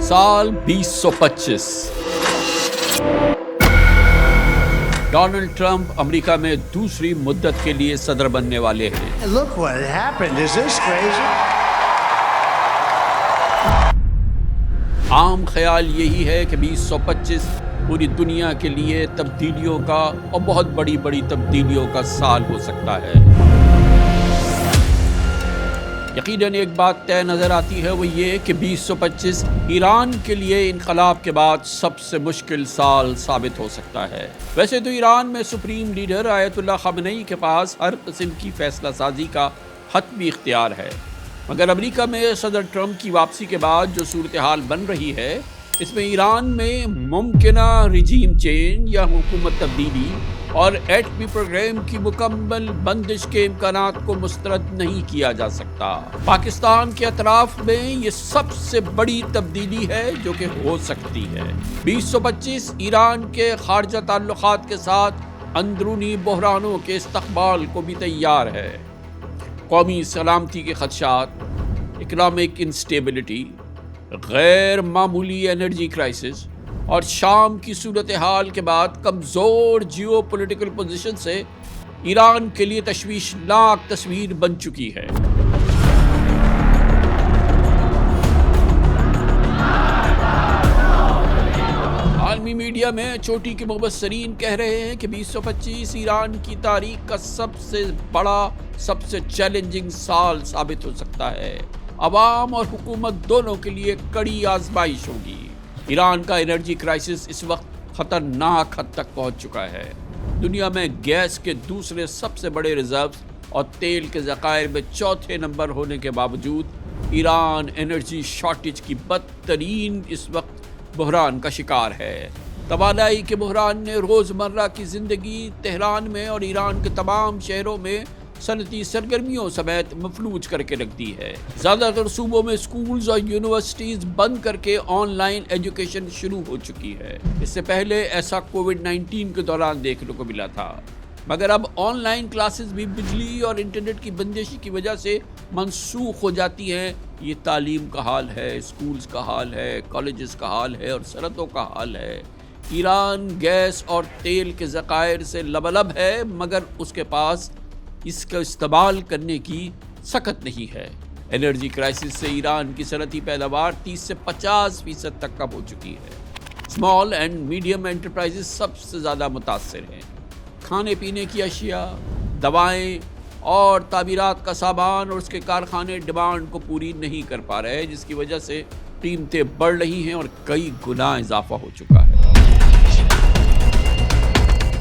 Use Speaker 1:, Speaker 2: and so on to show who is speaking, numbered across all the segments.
Speaker 1: سال 2025 Donald Trump امریکہ میں دوسری مدت کے لیے صدر بننے والے ہیں۔
Speaker 2: Look what happened. Is this crazy?
Speaker 1: عام خیال یہی ہے کہ 2025 پوری دنیا کے لیے تبدیلیوں کا اور بہت بڑی بڑی تبدیلیوں کا سال ہو سکتا ہے۔ یقیناً ایک بات طے نظر آتی ہے، وہ یہ کہ 2025 ایران کے لیے انقلاب کے بعد سب سے مشکل سال ثابت ہو سکتا ہے۔ ویسے تو ایران میں سپریم لیڈر آیت اللہ خامنئی کے پاس ہر قسم کی فیصلہ سازی کا حتمی اختیار ہے، مگر امریکہ میں صدر ٹرمپ کی واپسی کے بعد جو صورتحال بن رہی ہے، اس میں ایران میں ممکنہ رجیم چینج یا حکومت تبدیلی اور ایٹمی پروگرام کی مکمل بندش کے امکانات کو مسترد نہیں کیا جا سکتا۔ پاکستان کے اطراف میں یہ سب سے بڑی تبدیلی ہے جو کہ ہو سکتی ہے۔ 2025 ایران کے خارجہ تعلقات کے ساتھ اندرونی بحرانوں کے استقبال کو بھی تیار ہے۔ قومی سلامتی کے خدشات، اکنامک انسٹیبلٹی، غیر معمولی انرجی کرائسس اور شام کی صورتحال کے بعد کمزور جیو پولیٹیکل پوزیشن سے ایران کے لیے تشویشناک تصویر بن چکی ہے۔ عالمی میڈیا میں چوٹی کے مبصرین کہہ رہے ہیں کہ 2025 ایران کی تاریخ کا سب سے بڑا، سب سے چیلنجنگ سال ثابت ہو سکتا ہے۔ عوام اور حکومت دونوں کے لیے کڑی آزمائش ہوگی۔ ایران کا انرجی کرائسس اس وقت خطرناک حد تک پہنچ چکا ہے۔ دنیا میں گیس کے دوسرے سب سے بڑے ریزروز اور تیل کے ذخائر میں چوتھے نمبر ہونے کے باوجود ایران انرجی شارٹیج کی بدترین اس وقت بحران کا شکار ہے۔ توانائی کے بحران نے روزمرہ کی زندگی تہران میں اور ایران کے تمام شہروں میں صنعتی سرگرمیوں سمیت مفلوج کر کے رکھ دی ہے۔ زیادہ تر صوبوں میں اسکولز اور یونیورسٹیز بند کر کے آن لائن ایجوکیشن شروع ہو چکی ہے۔ اس سے پہلے ایسا کووڈ-19 کے دوران دیکھنے کو ملا تھا، مگر اب آن لائن کلاسز بھی بجلی اور انٹرنیٹ کی بندشی کی وجہ سے منسوخ ہو جاتی ہیں۔ یہ تعلیم کا حال ہے، اسکولز کا حال ہے، کالجز کا حال ہے اور صنعتوں کا حال ہے۔ ایران گیس اور تیل کے ذخائر سے لبالب ہے، مگر اس کے پاس اس کا استعمال کرنے کی سخت نہیں ہے۔ انرجی کرائسس سے ایران کی صنعتی پیداوار 30 سے 50% تک کم ہو چکی ہے۔ اسمال اینڈ میڈیم انٹرپرائزز سب سے زیادہ متاثر ہیں۔ کھانے پینے کی اشیاء، دوائیں اور تعمیرات کا سامان اور اس کے کارخانے ڈیمانڈ کو پوری نہیں کر پا رہے، جس کی وجہ سے قیمتیں بڑھ رہی ہیں اور کئی گنا اضافہ ہو چکا ہے۔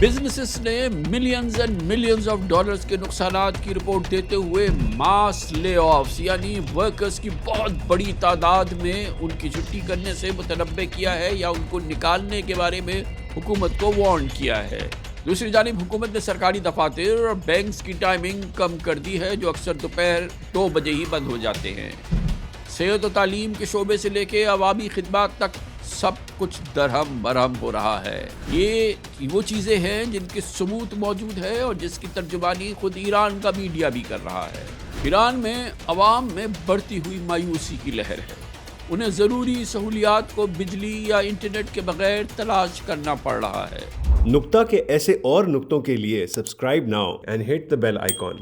Speaker 1: بزنسز نے millions and millions of dollars کے نقصانات کی رپورٹ دیتے ہوئے ماس لے آفز یعنی ورکرز کی بہت بڑی تعداد میں ان کی چھٹی کرنے سے متنبع کیا ہے یا ان کو نکالنے کے بارے میں حکومت کو وارن کیا ہے۔ دوسری جانب حکومت نے سرکاری دفاتر اور بینکس کی ٹائمنگ کم کر دی ہے، جو اکثر دوپہر 2 بجے ہی بند ہو جاتے ہیں۔ صحت و تعلیم کے شعبے سے لے کے عوامی خدمات تک سب کچھ درہم برہم ہو رہا ہے۔ یہ وہ چیزیں ہیں جن کی ثبوت موجود ہے اور جس کی ترجمانی خود ایران کا میڈیا بھی کر رہا ہے۔ ایران میں عوام میں بڑھتی ہوئی مایوسی کی لہر ہے۔ انہیں ضروری سہولیات کو بجلی یا انٹرنیٹ کے بغیر تلاش کرنا پڑ رہا ہے۔
Speaker 3: نقطہ کے ایسے اور نقطوں کے لیے subscribe now and hit the bell icon.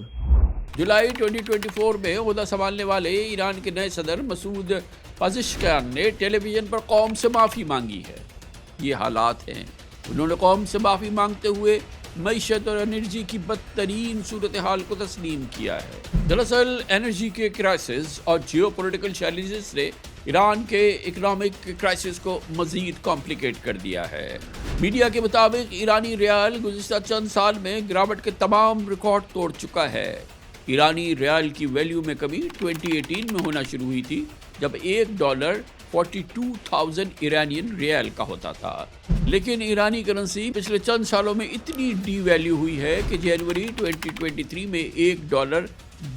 Speaker 1: جولائی 2024 میں عہدہ سنبھالنے والے ایران کے نئے صدر مسعود پزشکیان نے ٹیلی ویژن پر قوم سے معافی مانگی ہے۔ یہ حالات ہیں۔ انہوں نے قوم سے معافی مانگتے ہوئے معیشت اور انرجی کی بدترین صورتحال کو تسلیم کیا ہے۔ دراصل انرجی کے کرائسس اور جیو پولیٹیکل چیلنجز نے ایران کے اکنامک کرائسس کو مزید کمپلیکیٹ کر دیا ہے۔ میڈیا کے مطابق ایرانی ریال گزشتہ چند سال میں گراوٹ کے تمام ریکارڈ توڑ چکا ہے۔ ایرانی ریال کی ویلیو میں کمی 2018 میں ہونا شروع ہوئی تھی، جب $1 42,000 ایرانین ریال کا ہوتا تھا، لیکن ایرانی کرنسی پچھلے چند سالوں میں اتنی ڈی ویلیو ہوئی ہے کہ جنوری 2023 میں $1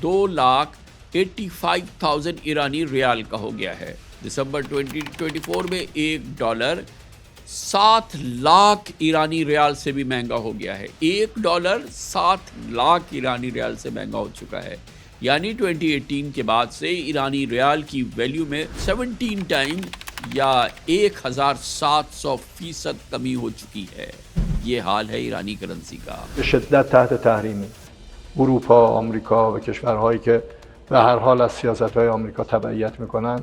Speaker 1: 2,85,000 ایرانی ریال کا ہو گیا ہے۔ دسمبر 2024 میں $1 7 لاکھ ایرانی ریال سے بھی مہنگا ہو گیا ہے۔ $1 7 لاکھ ایرانی ریال سے مہنگا ہو چکا ہے، یعنی 2018 کے بعد سے ایرانی ریال کی ویلیو میں 17 ٹائم یا 1700% کمی ہو چکی ہے. یہ حال ہے ایرانی کرنسی کا.
Speaker 4: به شدت تحت تحریم اروپا، آمریکا و کشورهایی که به هر حال از سیاست‌های آمریکا تبعیت می‌کنن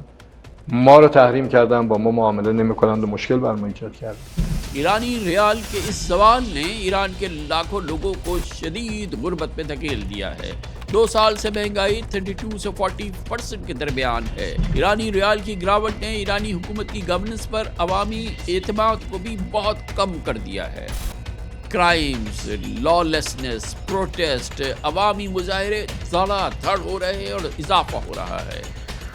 Speaker 4: ما رو تحریم کردن، با ما معامله نمی‌کنند و مشکل بر ما ایجاد کردن.
Speaker 1: ایرانی ریال کے اس زوال نے ایران کے لاکھوں لوگوں کو شدید غربت میں دھکیل دیا ہے. 2 سال سے مہنگائی 32 سے 40% کے درمیان ہے. ایرانی ریال کی گراوٹ نے ایرانی حکومت کی گورننس پر عوامی اعتماد کو بھی بہت کم کر دیا ہے. کرائمز، لا لیسنس، پروٹیسٹ، عوامی مظاہرے دھڑا دھڑ ہو رہے ہیں اور اضافہ ہو رہا ہے.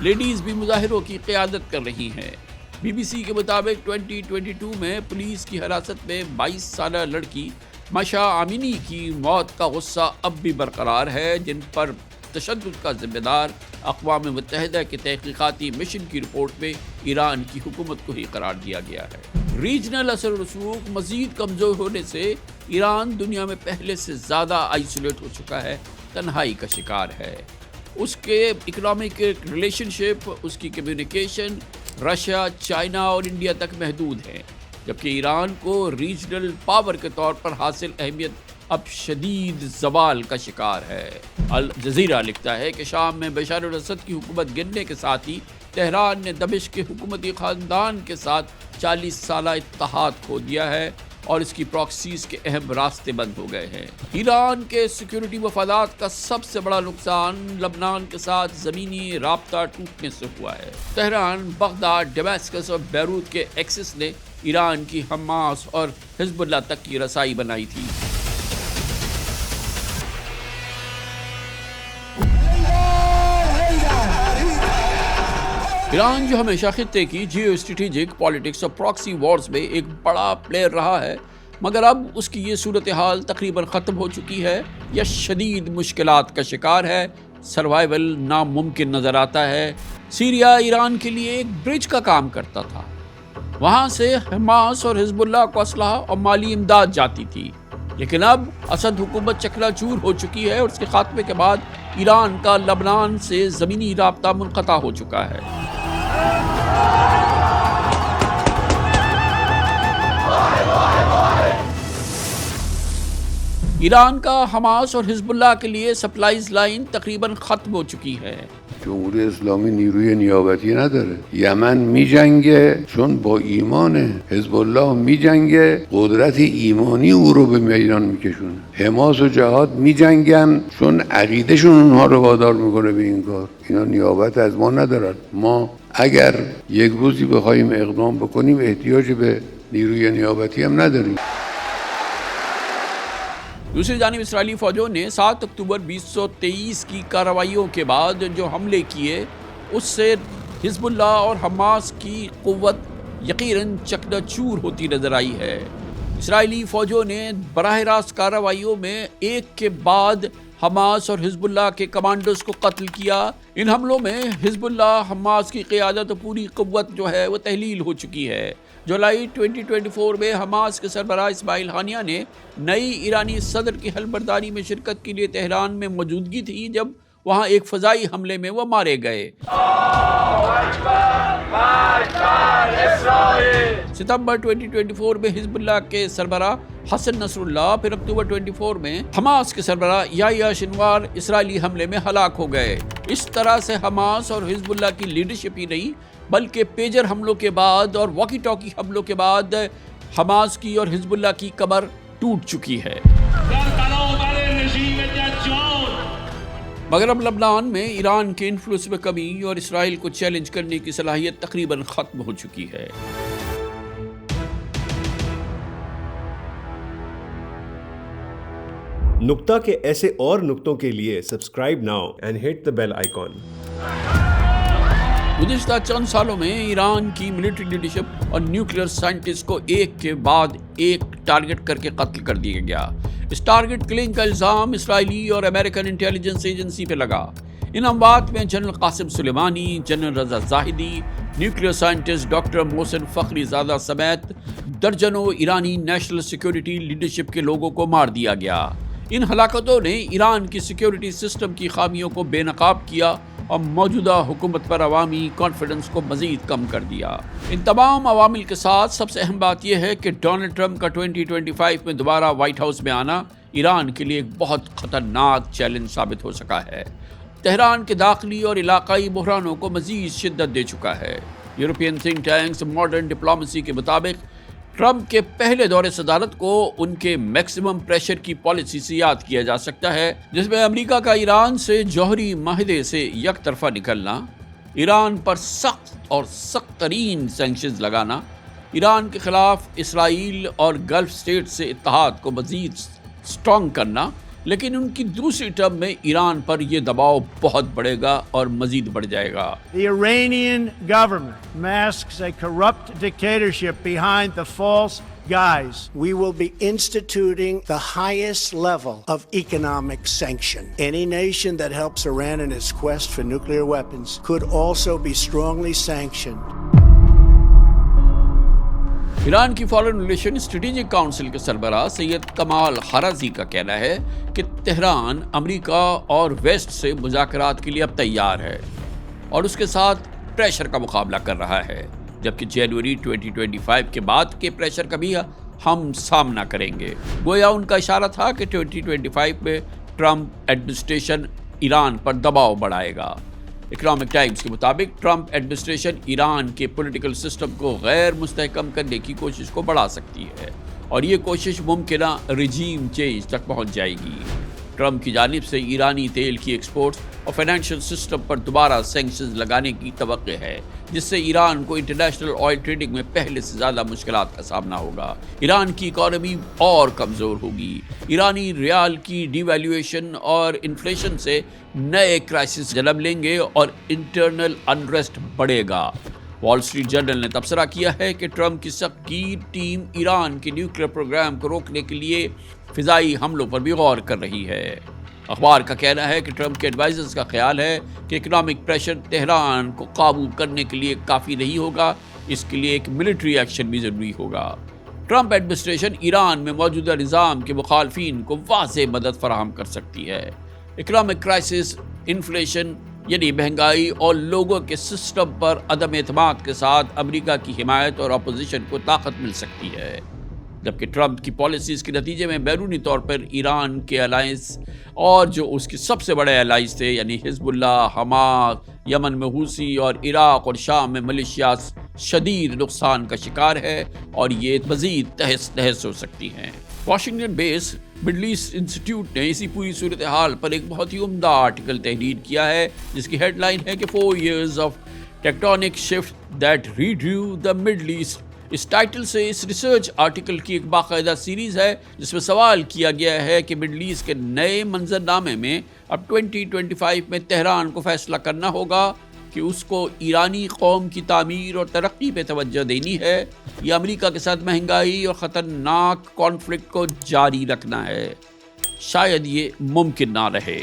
Speaker 1: لیڈیز بھی مظاہروں کی قیادت کر رہی ہیں. بی بی سی کے مطابق 2022 میں پولیس کی حراست میں 22 سالہ لڑکی مشا امینی کی موت کا غصہ اب بھی برقرار ہے، جن پر تشدد کا ذمہ دار اقوام متحدہ کے تحقیقاتی مشن کی رپورٹ میں ایران کی حکومت کو ہی قرار دیا گیا ہے. ریجنل اثر و رسوخ مزید کمزور ہونے سے ایران دنیا میں پہلے سے زیادہ آئسولیٹ ہو چکا ہے، تنہائی کا شکار ہے. اس کے اکنامک ریلیشن شپ، اس کی کمیونیکیشن رشیا، چائنا اور انڈیا تک محدود ہیں، جبکہ ایران کو ریجنل پاور کے طور پر حاصل اہمیت اب شدید زوال کا شکار ہے. الجزیرہ لکھتا ہے کہ شام میں بشار الاسد کی حکومت گرنے کے ساتھ ہی تہران نے دمشق کے حکومتی خاندان کے ساتھ 40 سالہ اتحاد کھو دیا ہے اور اس کی پراکسیز کے اہم راستے بند ہو گئے ہیں. ایران کے سیکیورٹی مفادات کا سب سے بڑا نقصان لبنان کے ساتھ زمینی رابطہ ٹوٹنے سے ہوا ہے. تہران، بغداد، ڈیماسکس اور بیروت کے ایکسس نے ایران کی حماس اور حزب اللہ تک کی رسائی بنائی تھی. ایران جو ہمیشہ خطے کی جیو اسٹریٹجک پالیٹکس اور پراکسی وارز میں ایک بڑا پلیئر رہا ہے، مگر اب اس کی یہ صورتحال تقریباً ختم ہو چکی ہے یا شدید مشکلات کا شکار ہے. سروائیول ناممکن نظر آتا ہے. سیریا ایران کے لیے ایک برج کا کام کرتا تھا. وہاں سے حماس اور حزب اللہ کو اسلحہ اور مالی امداد جاتی تھی، لیکن اب اسد حکومت چکنا چور ہو چکی ہے اور اس کے خاتمے کے بعد ایران کا لبنان سے زمینی رابطہ منقطع ہو چکا ہے. ایران کا حماس اور حزب اللہ کے لیے سپلائز لائن تقریباً ختم ہو چکی ہے.
Speaker 5: جمهوری اسلامی نیروی نیابتی نداره. یمن میجنگه چون با ایمانه. حزب الله میجنگه قدرت ایمانی او رو به میدان میکشونه. حماس و جهاد میجنگن چون عقیدهشون اونها رو وادار میکنه به این کار. اینا نیابت از ما ندارن. ما اگر یک روزی بخوایم اقدام بکنیم احتیاج به نیروی نیابتی هم نداریم.
Speaker 1: دوسری جانب اسرائیلی فوجوں نے 7 اکتوبر 2023 کی کارروائیوں کے بعد جو حملے کیے اس سے حزب اللہ اور حماس کی قوت یقیناً چکنا چور ہوتی نظر آئی ہے. اسرائیلی فوجوں نے براہ راست کارروائیوں میں ایک کے بعد حماس اور حزب اللہ کے کمانڈرز کو قتل کیا. ان حملوں میں حزب اللہ، حماس کی قیادت اور پوری قوت جو ہے وہ تحلیل ہو چکی ہے. جولائی 2024 میں حماس کے سربراہ اسماعیل ہانیہ نے نئی ایرانی صدر کی حلفبرداری میں شرکت کے لیے تہران میں موجودگی تھی جب وہاں ایک فضائی حملے میں وہ مارے گئے. ستمبر 2024 میں حزب اللہ کے سربراہ حسن نصر اللہ، پھر اکتوبر 24 میں حماس کے سربراہ یحییٰ سنوار اسرائیلی حملے میں ہلاک ہو گئے. اس طرح سے حماس اور حزب اللہ کی لیڈرشپ ہی نہیں بلکہ پیجر حملوں کے بعد اور واکی ٹاکی حملوں کے بعد حماس کی اور حزب اللہ کی کمر ٹوٹ چکی ہے. مگر اب لبنان میں ایران کے انفلوئنس میں کمی اور اسرائیل کو چیلنج کرنے کی صلاحیت تقریباً ختم ہو چکی ہے.
Speaker 3: نقطہ کے ایسے اور نقطوں کے لیے subscribe now and hit the bell icon.
Speaker 1: گزشتہ چند سالوں میں ایران کی ملٹری لیڈرشپ اور نیوکلیئر سائنٹسٹ کو ایک کے بعد ایک ٹارگٹ کر کے قتل کر دیا گیا. اس ٹارگٹ کلنگ کا الزام اسرائیلی اور امریکن انٹیلیجنس ایجنسی پہ لگا. ان اموات میں جنرل قاسم سلیمانی، جنرل رضا زاہدی، نیوکلیئر سائنٹسٹ ڈاکٹر محسن فخری زادہ سمیت درجنوں ایرانی نیشنل سیکیورٹی لیڈرشپ کے لوگوں کو مار دیا گیا. ان ہلاکتوں نے ایران کی سیکیورٹی سسٹم کی خامیوں کو بے نقاب کیا اور موجودہ حکومت پر عوامی کانفیڈنس کو مزید کم کر دیا۔ ان تمام عوامل کے ساتھ سب سے اہم بات یہ ہے کہ ڈونلڈ ٹرمپ کا 2025 میں دوبارہ وائٹ ہاؤس میں آنا ایران کے لیے ایک بہت خطرناک چیلنج ثابت ہو سکا ہے۔ تہران کے داخلی اور علاقائی بحرانوں کو مزید شدت دے چکا ہے۔ European think tanks modern diplomacy کے مطابق ٹرمپ کے پہلے دور صدارت کو ان کے میکسیمم پریشر کی پالیسی سے یاد کیا جا سکتا ہے، جس میں امریکہ کا ایران سے جوہری معاہدے سے یک طرفہ نکلنا، ایران پر سخت اور سخت ترین سینکشنز لگانا، ایران کے خلاف اسرائیل اور گلف اسٹیٹ سے اتحاد کو مزید سٹرونگ کرنا، لیکن ان کی دوسری ٹرم میں ایران پر یہ دباؤ بہت بڑھے گا اور مزید بڑھ جائے گا۔
Speaker 2: The Iranian government masks a corrupt dictatorship behind the false guise. We will be instituting the highest level of economic sanction. Any nation that helps Iran in its quest for nuclear weapons could also be strongly sanctioned.
Speaker 1: Iran کی foreign relation strategic council کے سربراہ سید کمال Kharazi کا کہنا ہے کہ Tehran امریکہ اور waste سے مذاکرات کے لیے اب تیار ہے اور اس کے ساتھ پریشر کا مقابلہ کر رہا ہے، جبکہ جنوری 2025 کے بعد کے پریشر کا بھی ہم سامنا کریں گے۔ گویا ان کا اشارہ تھا کہ 2025 میں ٹرمپ ایڈمنسٹریشن ایران پر دباؤ بڑھائے گا۔ اکنامک ٹائمز کے مطابق ٹرمپ ایڈمنسٹریشن ایران کے پولیٹیکل سسٹم کو غیر مستحکم کرنے کی کوشش کو بڑھا سکتی ہے اور یہ کوشش ممکنہ رجیم چینج تک پہنچ جائے گی۔ ٹرمپ کی جانب سے ایرانی تیل کی ایکسپورٹس اور فائنینشیل سسٹم پر دوبارہ سینکشنز لگانے کی توقع ہے، جس سے ایران کو انٹرنیشنل آئل ٹریڈنگ میں پہلے سے زیادہ مشکلات کا سامنا ہوگا۔ ایران کی اکانومی اور کمزور ہوگی، ایرانی ریال کی ڈی ویلیویشن اور انفلیشن سے نئے کرائسس جنم لیں گے اور انٹرنل انریسٹ بڑھے گا۔ وال اسٹریٹ جرنل نے تبصرہ کیا ہے کہ ٹرمپ کی سخت ٹیم ایران کے نیوکلیئر پروگرام کو روکنے کے لیے فضائی حملوں پر بھی غور کر رہی ہے۔ اخبار کا کہنا ہے کہ ٹرمپ کے ایڈوائزرز کا خیال ہے کہ اکنامک پریشر تہران کو قابو کرنے کے لیے کافی نہیں ہوگا، اس کے لیے ایک ملٹری ایکشن بھی ضروری ہوگا۔ ٹرمپ ایڈمنسٹریشن ایران میں موجودہ نظام کے مخالفین کو واضح مدد فراہم کر سکتی ہے۔ اکنامک کرائسس، انفلیشن یعنی مہنگائی اور لوگوں کے سسٹم پر عدم اعتماد کے ساتھ امریکہ کی حمایت اور اپوزیشن کو طاقت مل سکتی ہے، جبکہ ٹرمپ کی پالیسیز کے نتیجے میں بیرونی طور پر ایران کے الائنس اور جو اس کے سب سے بڑے الائنس تھے یعنی حزب اللہ، حماس، یمن میں حوثی اور عراق اور شام میں ملیشیاز شدید نقصان کا شکار ہے اور یہ مزید تہس نہس ہو سکتی ہیں۔ واشنگٹن بیس مڈل ایسٹ انسٹیٹیوٹ نے اسی پوری صورتحال پر ایک بہت ہی عمدہ آرٹیکل تحریر کیا ہے، جس کی ہیڈ لائن ہے کہ 4 years of tectonic shift that redrew the Middle East۔ اس ٹائٹل سے اس ریسرچ آرٹیکل کی ایک باقاعدہ سیریز ہے جس میں سوال کیا گیا ہے کہ مڈل ایسٹ کے نئے منظرنامے میں اب 2025 میں تہران کو فیصلہ کرنا ہوگا کہ اس کو ایرانی قوم کی تعمیر اور ترقی پہ توجہ دینی ہے یا امریکہ کے ساتھ مہنگائی اور خطرناک کانفلکٹ کو جاری رکھنا ہے۔ شاید یہ ممکن نہ رہے۔